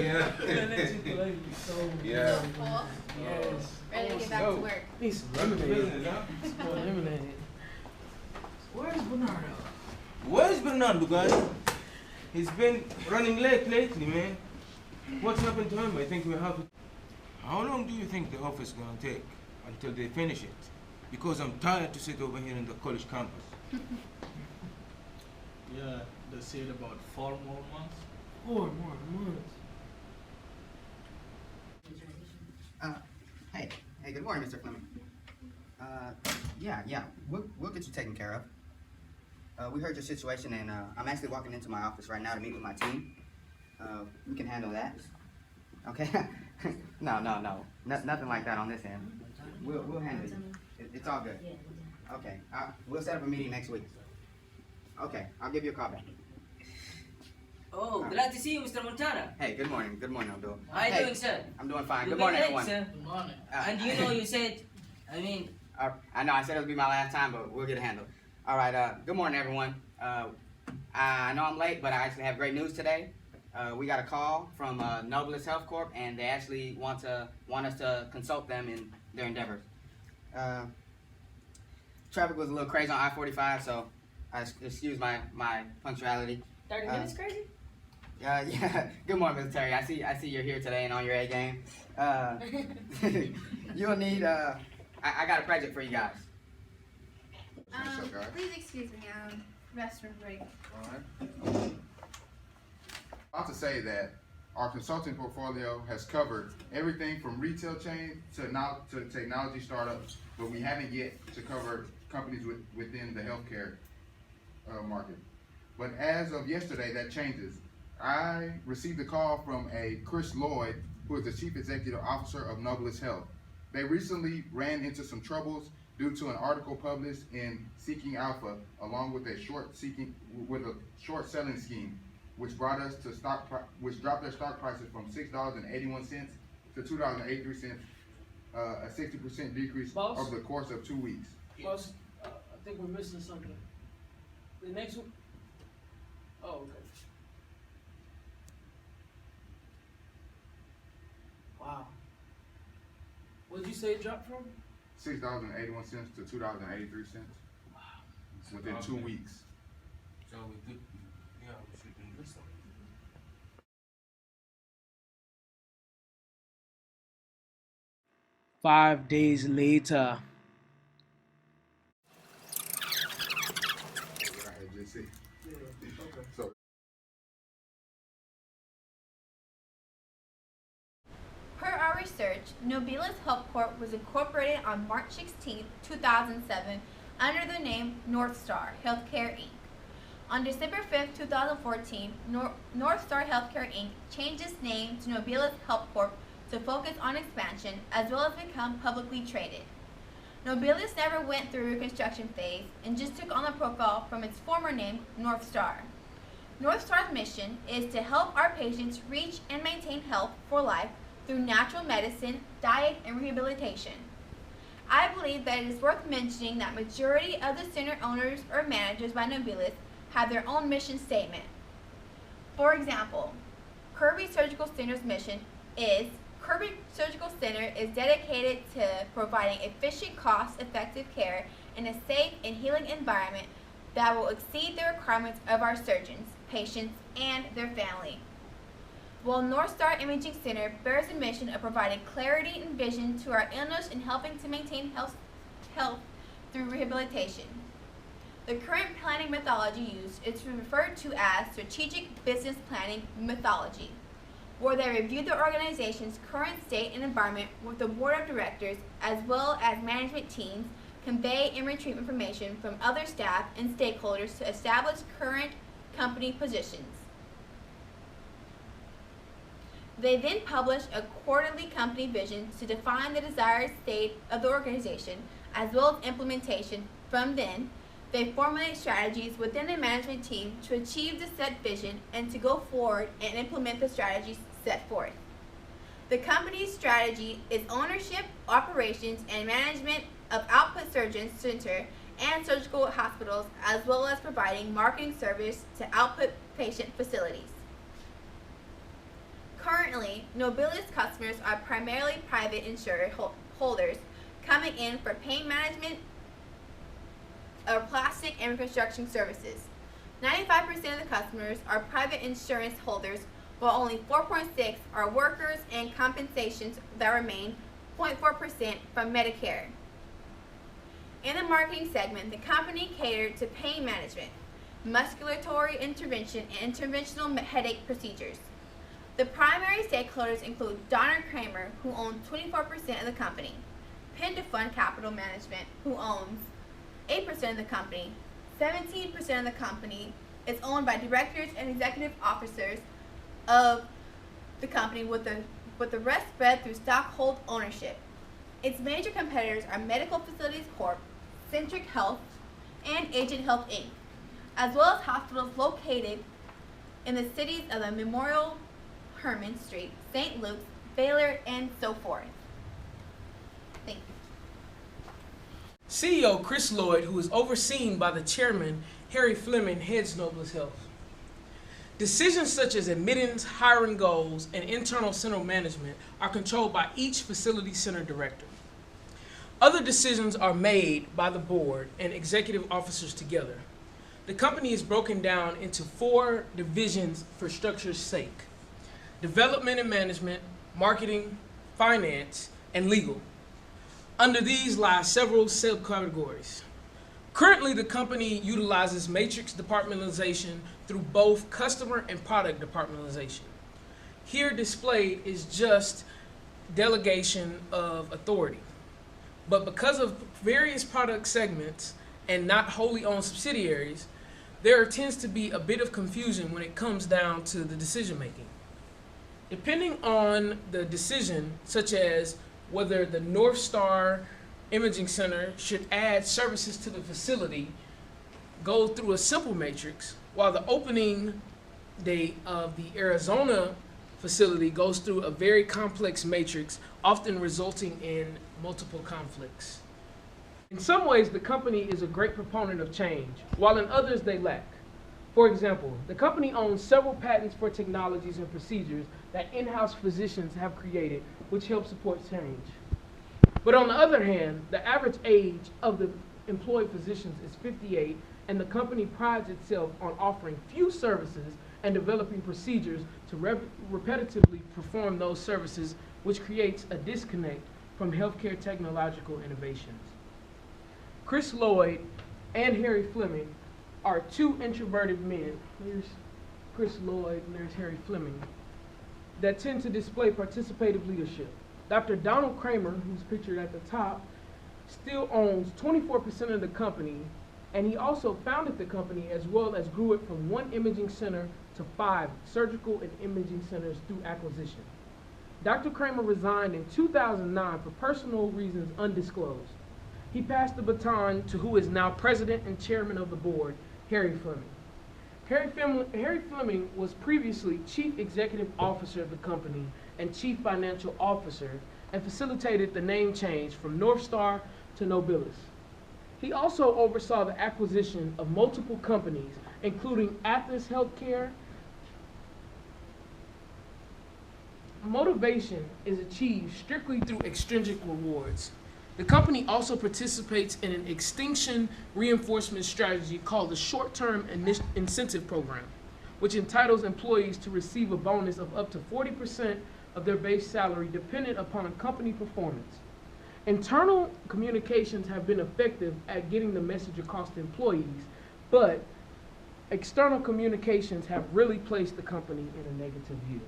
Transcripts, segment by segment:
Yeah. Yeah. Yes. Ready to get back to work. Need some lemonade. Some more lemonade. Where's Bernardo? Where's Bernardo, guys? He's been running late lately, man. What's happened to him? I think we have to... How long do you think the office is going to take until they finish it? Because I'm tired to sit over here in the college campus. Yeah, they said about 4 more months. 4 more months. Hey, good morning, Mr. Fleming. Yeah, we'll get you taken care of. We heard your situation, and I'm actually walking into my office right now to meet with my team. We can handle that. Okay? No, nothing like that on this end. We'll handle it. It's all good. Okay, we'll set up a meeting next week. Okay, I'll give you a call back. Oh, glad to see you, Mr. Montana. Hey, good morning, Abdul. How are you doing, sir? I'm doing fine. You Good been morning, late, everyone. sir. Good morning. And you know, you said, I mean, I know I said it would be my last time, but we'll get it handled. All right, good morning, everyone. I know I'm late, but I actually have great news today. We got a call from Nobilis Health Corp, and they actually want us to consult them in their endeavors. Traffic was a little crazy on I-45, so excuse my punctuality. 30 minutes crazy? Yeah. Good morning, Mr. Terry. I see you're here today and on your A game. You'll need I got a project for you guys. What's up, guys? Please excuse me, restroom break. Alright. About to say that our consulting portfolio has covered everything from retail chain to technology startups, but we haven't yet to cover companies within the healthcare market. But as of yesterday, that changes. I received a call from a Chris Lloyd, who is the Chief Executive Officer of Nobilis Health. They recently ran into some troubles due to an article published in Seeking Alpha, along with a short selling scheme, which brought us to which dropped their stock prices from $6.81 to $2.83, a 60% decrease Boss? over the course of 2 weeks. Boss, I think we're missing something. The next one? Oh, okay. Wow. What did you say it dropped from? $6.81 to $2.83 within 2 weeks. So we could, we should invest them. 5 days later. JC. So Per our research, Nobilis Health Corp was incorporated on March 16, 2007 under the name North Star Healthcare Inc. On December 5, 2014, North Star Healthcare Inc. changed its name to Nobilis Health Corp to focus on expansion as well as become publicly traded. Nobilis never went through a reconstruction phase and just took on the profile from its former name, North Star. North Star's mission is to help our patients reach and maintain health for life through natural medicine, diet, and rehabilitation. I believe that it is worth mentioning that majority of the center owners or managers by Nobilis have their own mission statement. For example, Kirby Surgical Center's mission is Kirby Surgical Center is dedicated to providing efficient, cost-effective care in a safe and healing environment that will exceed the requirements of our surgeons, patients, and their family. While North Star Imaging Center bears the mission of providing clarity and vision to our illness and helping to maintain health through rehabilitation. The current planning methodology used is referred to as strategic business planning methodology, where they review the organization's current state and environment with the board of directors as well as management teams, convey and retrieve information from other staff and stakeholders to establish current company positions. They then publish a quarterly company vision to define the desired state of the organization as well as implementation. From then, they formulate strategies within the management team to achieve the set vision and to go forward and implement the strategies set forth. The company's strategy is ownership, operations, and management of output surgeon center and surgical hospitals, as well as providing marketing service to output patient facilities. Currently, Nobilis customers are primarily private insured holders coming in for pain management or plastic and reconstruction services. 95% of the customers are private insurance holders, while only 4.6% are workers and compensations that remain 0.4% from Medicare. In the marketing segment, the company catered to pain management, musculatory intervention, and interventional headache procedures. The primary stakeholders include Dr. Kramer, who owns 24% of the company, Fund Capital Management, who owns 8% of the company. 17% of the company is owned by directors and executive officers of the company, with the rest spread through stockholder ownership. Its major competitors are Medical Facilities Corp., Centric Health, and Agent Health Inc., as well as hospitals located in the cities of the Memorial Hermann Street, St. Luke's, Baylor, and so forth. Thank you. CEO Chris Lloyd, who is overseen by the chairman, Harry Fleming, heads Nobilis Health. Decisions such as admittance, hiring goals, and internal center management are controlled by each facility center director. Other decisions are made by the board and executive officers together. The company is broken down into 4 divisions for structure's sake: development and management, marketing, finance, and legal. Under these lie several subcategories. Currently, the company utilizes matrix departmentalization through both customer and product departmentalization. Here displayed is just delegation of authority. But because of various product segments and not wholly owned subsidiaries, there tends to be a bit of confusion when it comes down to the decision making. Depending on the decision, such as whether the North Star Imaging Center should add services to the facility, go through a simple matrix, while the opening date of the Arizona facility goes through a very complex matrix, often resulting in multiple conflicts. In some ways, the company is a great proponent of change, while in others they lack. For example, the company owns several patents for technologies and procedures that in-house physicians have created, which help support change. But on the other hand, the average age of the employed physicians is 58, and the company prides itself on offering few services and developing procedures to repetitively perform those services, which creates a disconnect from healthcare technological innovations. Chris Lloyd and Harry Fleming are 2 introverted men. There's Chris Lloyd and there's Harry Fleming, that tend to display participative leadership. Dr. Donald Kramer, who's pictured at the top, still owns 24% of the company, and he also founded the company as well as grew it from 1 imaging center to 5 surgical and imaging centers through acquisition. Dr. Kramer resigned in 2009 for personal reasons undisclosed. He passed the baton to who is now president and chairman of the board, Harry Fleming. Harry Fleming was previously chief executive officer of the company and chief financial officer, and facilitated the name change from North Star to Nobilis. He also oversaw the acquisition of multiple companies, including Athens Healthcare. Motivation is achieved strictly through extrinsic rewards. The company also participates in an extinction reinforcement strategy called the Short-Term Incentive Program, which entitles employees to receive a bonus of up to 40% of their base salary dependent upon company performance. Internal communications have been effective at getting the message across to employees, but external communications have really placed the company in a negative view.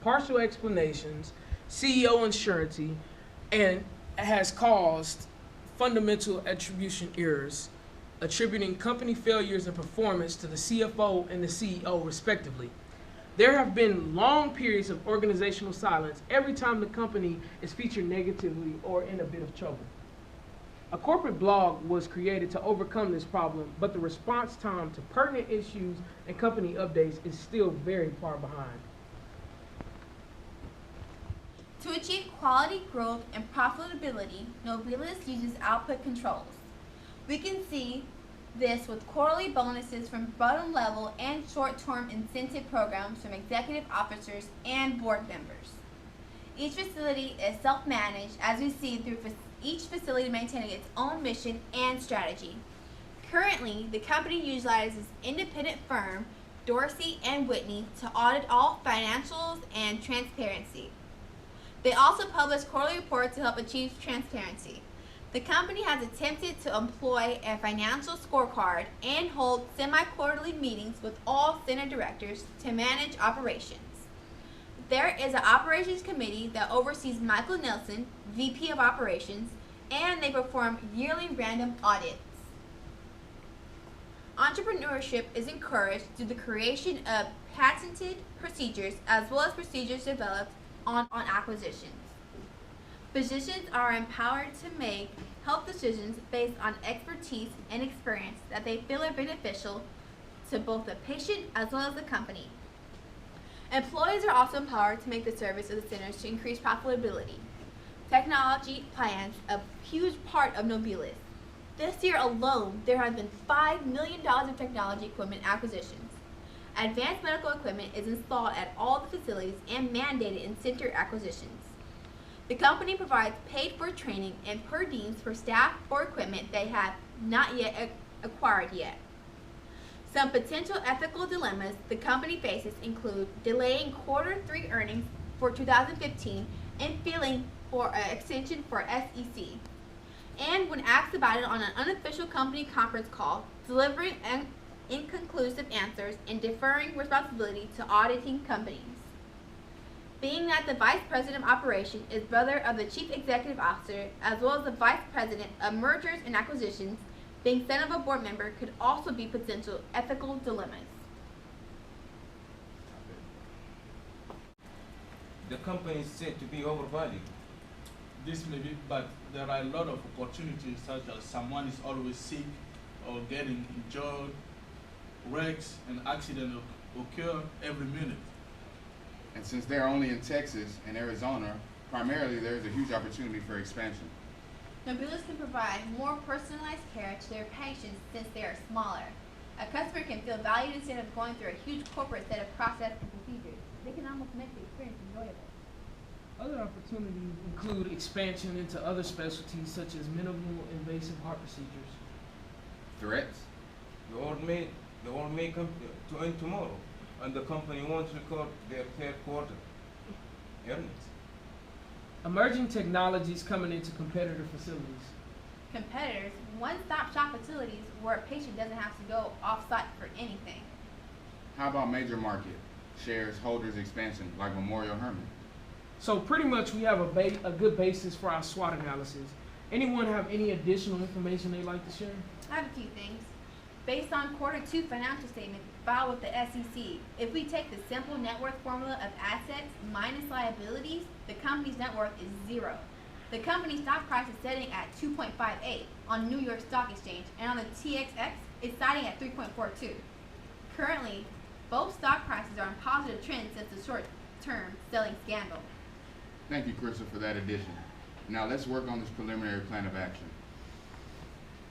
Partial explanations, CEO uncertainty, and has caused fundamental attribution errors, attributing company failures and performance to the CFO and the CEO respectively. There have been long periods of organizational silence every time the company is featured negatively or in a bit of trouble. A corporate blog was created to overcome this problem, but the response time to pertinent issues and company updates is still very far behind. To achieve quality growth and profitability, Nobilis uses output controls. We can see This with quarterly bonuses from bottom level and short-term incentive programs from executive officers and board members. Each facility is self-managed, as we see through each facility maintaining its own mission and strategy. Currently, the company utilizes independent firm Dorsey and Whitney to audit all financials and transparency. They also publish quarterly reports to help achieve transparency. The company has attempted to employ a financial scorecard and hold semi-quarterly meetings with all center directors to manage operations. There is an operations committee that oversees Michael Nelson, VP of Operations, and they perform yearly random audits. Entrepreneurship is encouraged through the creation of patented procedures as well as procedures developed on acquisitions. Physicians are empowered to make health decisions based on expertise and experience that they feel are beneficial to both the patient as well as the company. Employees are also empowered to make the service of the centers to increase profitability. Technology plans a huge part of Nobilis. This year alone, there have been $5 million of technology equipment acquisitions. Advanced medical equipment is installed at all the facilities and mandated in center acquisitions. The company provides paid-for training and per diems for staff or equipment they have not yet acquired yet. Some potential ethical dilemmas the company faces include delaying Q3 earnings for 2015 and filing for an extension for SEC. And when asked about it on an unofficial company conference call, delivering inconclusive answers and deferring responsibility to auditing companies. Being that the Vice President of Operations is brother of the Chief Executive Officer, as well as the Vice President of Mergers and Acquisitions, being son of a board member could also be potential ethical dilemmas. The company is said to be overvalued. This may be, but there are a lot of opportunities such as someone is always sick or getting injured, wrecks and accidents occur every minute. And since they're only in Texas and Arizona, primarily there's a huge opportunity for expansion. Nobilis can provide more personalized care to their patients since they are smaller. A customer can feel valued instead of going through a huge corporate set of process and procedures. They can almost make the experience enjoyable. Other opportunities include expansion into other specialties such as minimal invasive heart procedures. Threats? The war may come to end tomorrow, and the company won't record their third quarter earnings. Emerging technologies coming into competitor facilities. Competitors, one-stop shop facilities where a patient doesn't have to go off-site for anything. How about major market shares holders expansion like Memorial Hermann? So pretty much we have a good basis for our SWOT analysis. Anyone have any additional information they'd like to share? I have a few things. Based on Q2 financial statement filed with the SEC, if we take the simple net worth formula of assets minus liabilities, the company's net worth is 0. The company's stock price is sitting at 2.58 on New York Stock Exchange, and on the TXX, it's siding at 3.42. Currently, both stock prices are on positive trends since the short-term selling scandal. Thank you, Crystal, for that addition. Now let's work on this preliminary plan of action.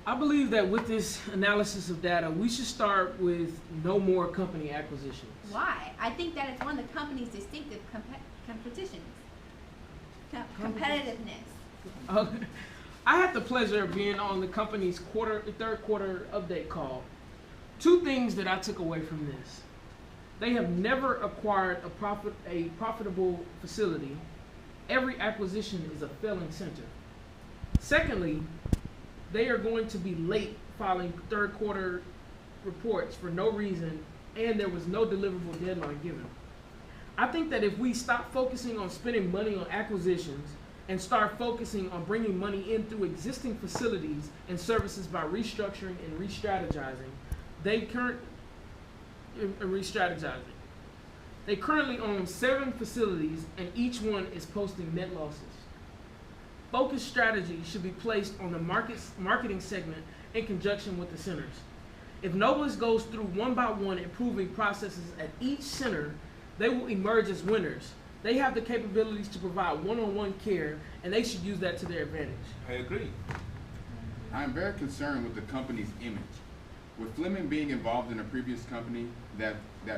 I believe that with this analysis of data, we should start with no more company acquisitions. Why? I think that it's one of the company's distinctive competitions. Competitiveness. I had the pleasure of being on the company's third quarter update call. Two things that I took away from this. They have never acquired a profitable facility. Every acquisition is a failing center. Secondly, they are going to be late filing third quarter reports for no reason, and there was no deliverable deadline given. I think that if we stop focusing on spending money on acquisitions and start focusing on bringing money in through existing facilities and services by restructuring and re-strategizing, they currently own 7 facilities and each one is posting net losses. Focused strategy should be placed on the marketing segment in conjunction with the centers. If Nobilis goes through one by one improving processes at each center, they will emerge as winners. They have the capabilities to provide one-on-one care, and they should use that to their advantage. I agree. I am very concerned with the company's image. With Fleming being involved in a previous company that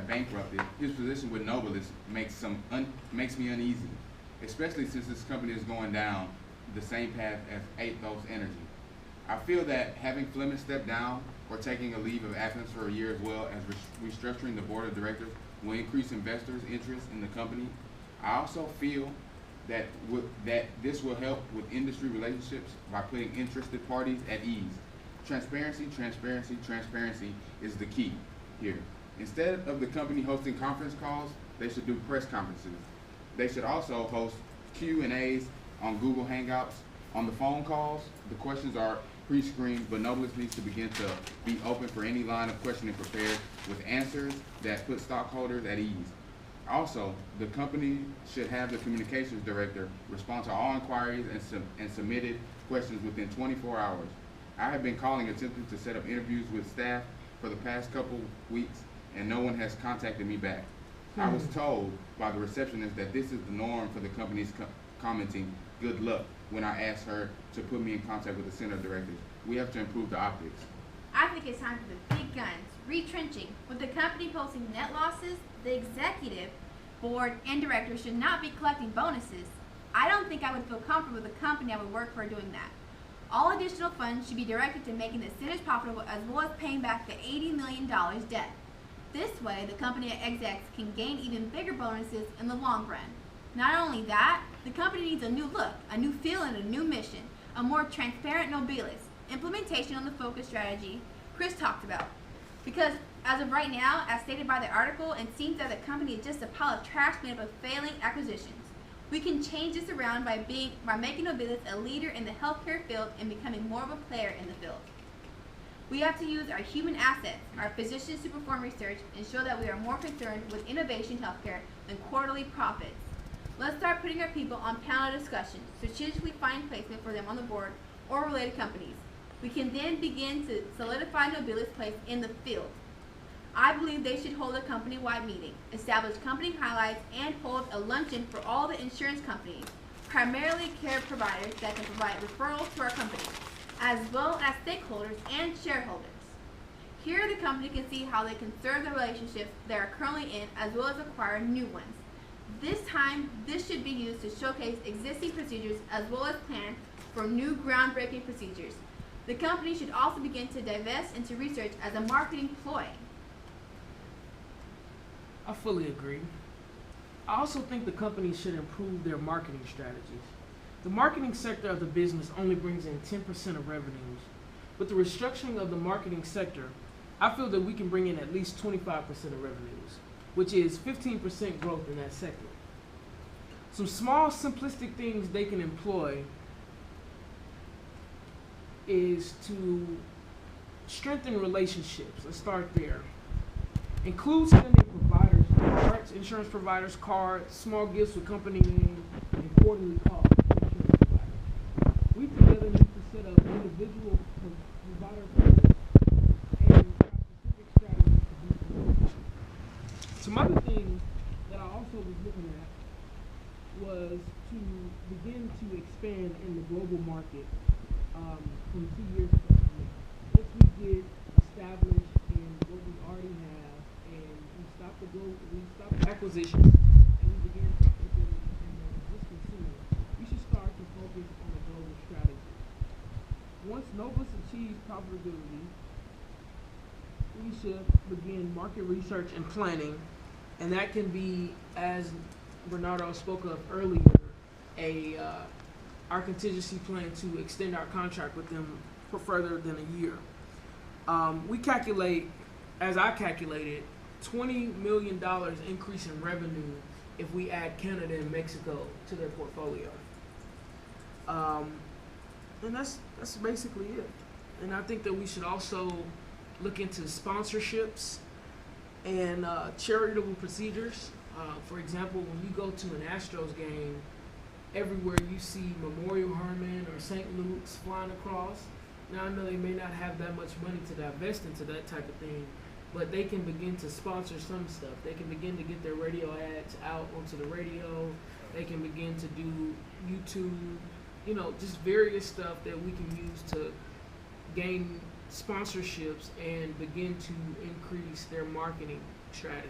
bankrupted, his position with Nobilis makes me uneasy, especially since this company is going down the same path as Athos Energy. I feel that having Fleming step down or taking a leave of absence for a year as well as restructuring the board of directors will increase investors' interest in the company. I also feel that this will help with industry relationships by putting interested parties at ease. Transparency is the key here. Instead of the company hosting conference calls, they should do press conferences. They should also host Q&As on Google Hangouts. On the phone calls, the questions are pre-screened, but Nobilis needs to begin to be open for any line of questioning prepared with answers that put stockholders at ease. Also, the company should have the communications director respond to all inquiries and submitted questions within 24 hours. I have been calling attempting to set up interviews with staff for the past couple weeks, and no one has contacted me back. I was told by the receptionist that this is the norm for the company's commenting good luck when I asked her to put me in contact with the center directors. We have to improve the optics. I think it's time for the big guns, retrenching. With the company posting net losses, the executive board and directors should not be collecting bonuses. I don't think I would feel comfortable with a company I would work for doing that. All additional funds should be directed to making the centers profitable as well as paying back the $80 million debt. This way, the company execs can gain even bigger bonuses in the long run. Not only that, the company needs a new look, a new feel, and a new mission, a more transparent Nobilis, implementation on the focus strategy Chris talked about. Because as of right now, as stated by the article, it seems that the company is just a pile of trash made up of failing acquisitions. We can change this around by making Nobilis a leader in the healthcare field and becoming more of a player in the field. We have to use our human assets, our physicians, to perform research and show that we are more concerned with innovation healthcare than quarterly profits. Let's start putting our people on panel discussions, strategically find placement for them on the board or related companies. We can then begin to solidify Nobilis' place in the field. I believe they should hold a company-wide meeting, establish company highlights, and hold a luncheon for all the insurance companies, primarily care providers that can provide referrals to our company, as well as stakeholders and shareholders. Here the company can see how they can serve the relationships they are currently in as well as acquire new ones. This time, this should be used to showcase existing procedures as well as plan for new groundbreaking procedures. The company should also begin to divest into research as a marketing ploy. I fully agree. I also think the company should improve their marketing strategies. The marketing sector of the business only brings in 10% of revenues. With the restructuring of the marketing sector, I feel that we can bring in at least 25% of revenues, which is 15% growth in that sector. Some small, simplistic things they can employ is to strengthen relationships. Let's start there. Include sending providers, cards, insurance providers, cards, small gifts with company name, and quarterly calls to insurance providers. We together need to set up individual provider partners and specific strategies to do so. Some other things that I also was looking at was to begin to expand in the global market from 2 years ago. Once we get established in what we already have and we stop the acquisition and we begin to open in the existing center, we should start to focus on a global strategy. Once Nobilis achieves profitability, we should begin market research and planning, and that can be, as Bernardo spoke of earlier, our contingency plan to extend our contract with them for further than a year. We calculate, as I calculated, $20 million increase in revenue if we add Canada and Mexico to their portfolio. And that's basically it. And I think that we should also look into sponsorships and charitable procedures. For example, when you go to an Astros game, everywhere you see Memorial Hermann or St. Luke's flying across. Now I know they may not have that much money to divest into that type of thing, but they can begin to sponsor some stuff. They can begin to get their radio ads out onto the radio. They can begin to do YouTube, just various stuff that we can use to gain sponsorships and begin to increase their marketing strategy.